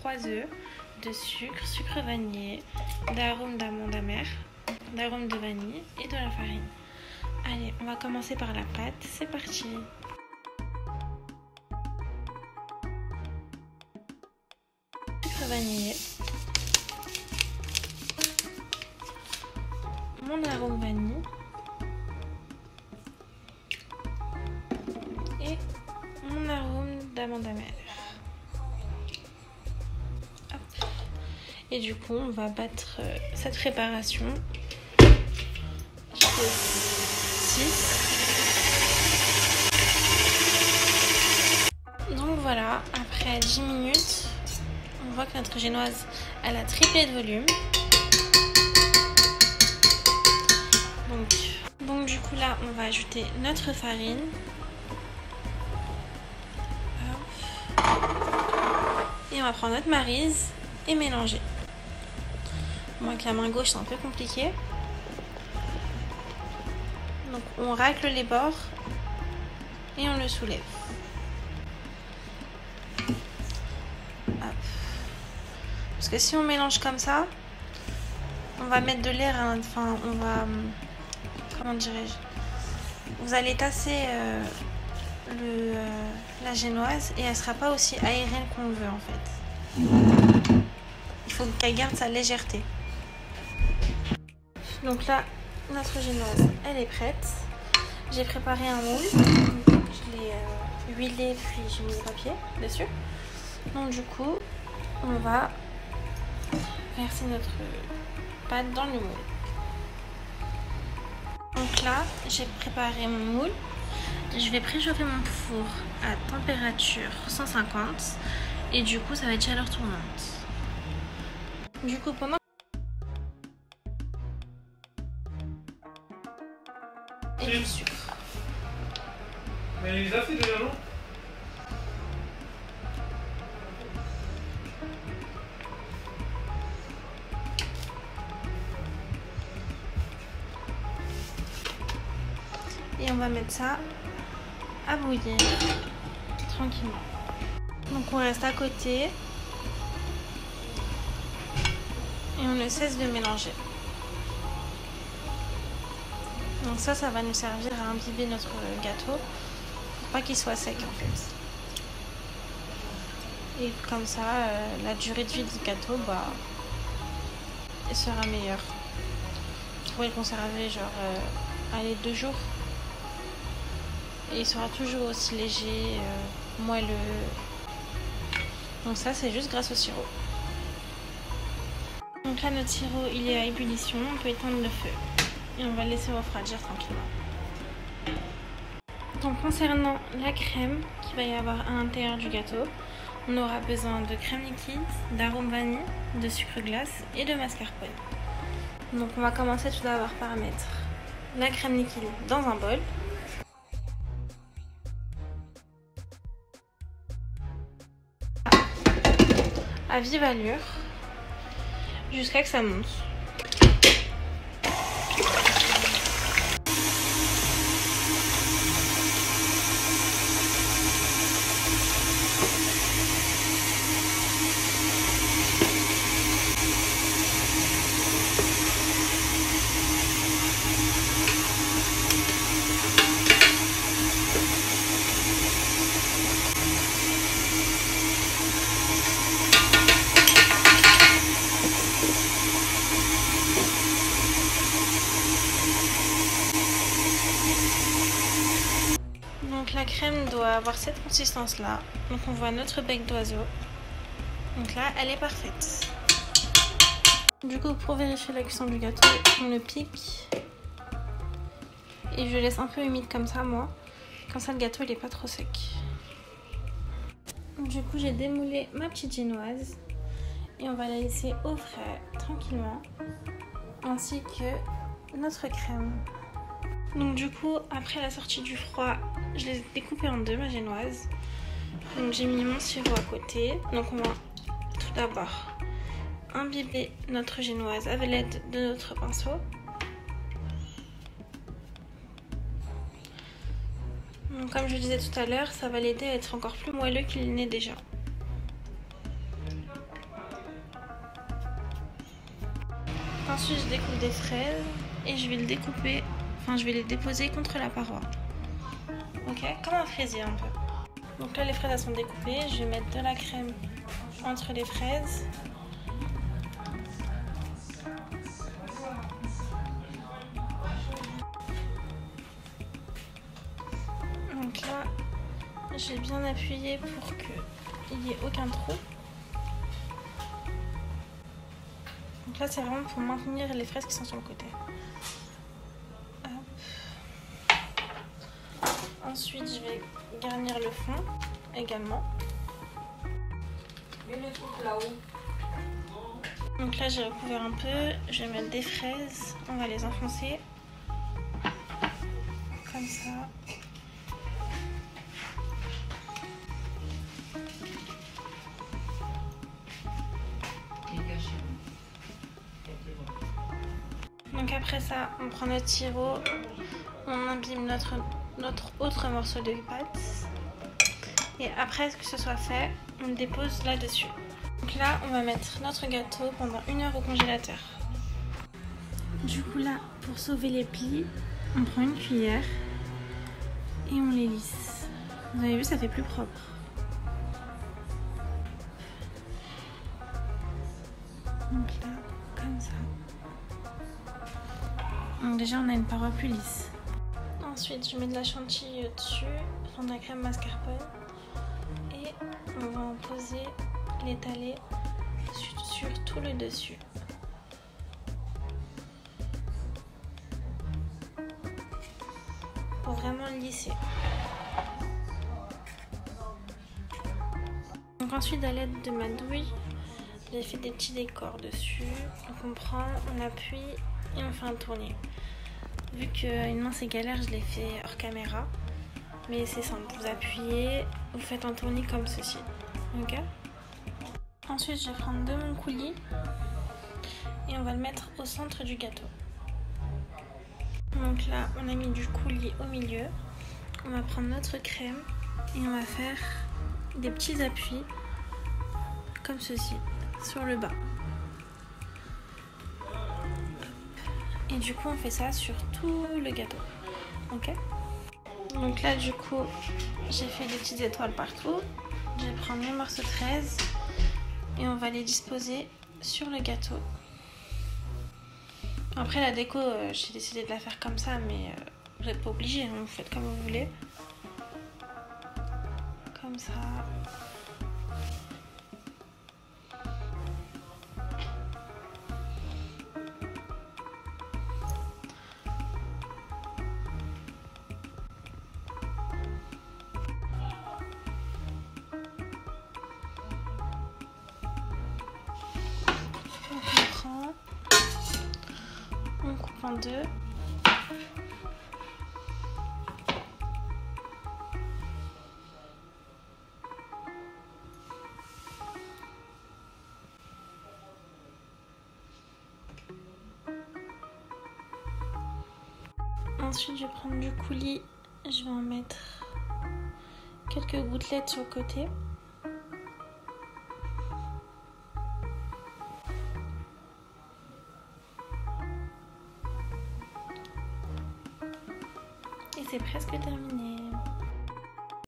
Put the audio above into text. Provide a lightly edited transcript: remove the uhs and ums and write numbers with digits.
3 œufs, de sucre, sucre vanillé, d'arôme d'amande amère, d'arôme de vanille et de la farine. Allez, on va commencer par la pâte, c'est parti. Sucre vanillé, mon arôme vanille et mon arôme d'amande amère. Hop. Et du coup, on va battre cette préparation jusqu'à 6. Donc voilà, après 10 minutes, on voit que notre génoise, elle a triplé de volume. Donc du coup là, on va ajouter notre farine. Et on va prendre notre maryse et mélanger. Moi avec la main gauche c'est un peu compliqué. Donc on racle les bords et on le soulève. Hop. Parce que si on mélange comme ça, on va mettre de l'air, enfin on va, comment dirais-je, vous allez tasser la génoise et elle sera pas aussi aérienne qu'on le veut en fait. Il faut qu'elle garde sa légèreté. Donc là, notre génoise, elle est prête. J'ai préparé un moule. Je l'ai huilé puis j'ai mis le papier dessus. Donc du coup, on va verser notre pâte dans le moule. Donc là, j'ai préparé mon moule. Je vais préchauffer mon four à température 150 et du coup ça va être chaleur tournante. Du coup pendant et du sucre. Mais il les a fait déjà, non? Et on va mettre ça à bouillir tranquillement. Donc on reste à côté et on ne cesse de mélanger. Donc ça va nous servir à imbiber notre gâteau pour pas qu'il soit sec en fait. Et comme ça, la durée de vie du gâteau elle sera meilleure. Vous pourrez le conserver genre allez 2 jours. Et il sera toujours aussi léger, moelleux. Donc ça c'est juste grâce au sirop. Donc là notre sirop il est à ébullition, on peut éteindre le feu. Et on va le laisser refroidir tranquillement. Donc concernant la crème qu'il va y avoir à l'intérieur du gâteau, on aura besoin de crème liquide, d'arôme vanille, de sucre glace et de mascarpone. Donc on va commencer tout d'abord par mettre la crème liquide dans un bol. À vive allure jusqu'à que ça monte. Donc la crème doit avoir cette consistance là. Donc on voit notre bec d'oiseau. Donc là elle est parfaite. Du coup pour vérifier la cuisson du gâteau, on le pique. Et je laisse un peu humide comme ça moi. Comme ça le gâteau il est pas trop sec. Du coup j'ai démoulé ma petite génoise. Et on va la laisser au frais tranquillement. Ainsi que notre crème. Donc du coup, après la sortie du froid, je les ai découpées en deux, ma génoise. Donc j'ai mis mon sirop à côté. Donc on va tout d'abord imbiber notre génoise avec l'aide de notre pinceau. Donc, comme je disais tout à l'heure, ça va l'aider à être encore plus moelleux qu'il n'est déjà. Ensuite, je découpe des fraises et je vais le découper, enfin je vais les déposer contre la paroi. Ok, comme un fraisier un peu. Donc là, les fraises elles sont découpées. Je vais mettre de la crème entre les fraises. Donc là, je vais bien appuyer pour qu'il n'y ait aucun trou. Donc là, c'est vraiment pour maintenir les fraises qui sont sur le côté. Hop. Ensuite, je vais garnir le fond également. Donc là, j'ai recouvert un peu. Je vais mettre des fraises. On va les enfoncer. Comme ça. Donc après ça, on prend notre sirop, on imbibe notre autre morceau de pâte. Et après que ce soit fait, on le dépose là-dessus. Donc là, on va mettre notre gâteau pendant 1 heure au congélateur. Du coup là, pour sauver les plis, on prend une cuillère et on les lisse. Vous avez vu, ça fait plus propre. Donc là, comme ça. Donc déjà on a une paroi plus lisse. Ensuite je mets de la chantilly dessus, enfin de la crème mascarpone. Et on va en poser, l'étaler sur tout le dessus. Pour vraiment le lisser. Donc ensuite à l'aide de ma douille, j'ai fait des petits décors dessus. Donc on prend, on appuie et on fait un tournis. Vu qu'une main c'est galère, je l'ai fait hors caméra. Mais c'est simple, vous appuyez, vous faites un tournis comme ceci. Ok. Ensuite je vais prendre de mon coulis et on va le mettre au centre du gâteau. Donc là on a mis du coulis au milieu. On va prendre notre crème et on va faire des petits appuis comme ceci sur le bas. Et du coup on fait ça sur tout le gâteau. Ok. Donc là du coup j'ai fait des petites étoiles partout. Je vais prendre mes morceaux de fraises et on va les disposer sur le gâteau. Après la déco, j'ai décidé de la faire comme ça, mais vous n'êtes pas obligé, hein, vous faites comme vous voulez. Comme ça. On coupe en deux. Ensuite, je vais prendre du coulis. Je vais en mettre quelques gouttelettes sur le côté. Et c'est presque terminé.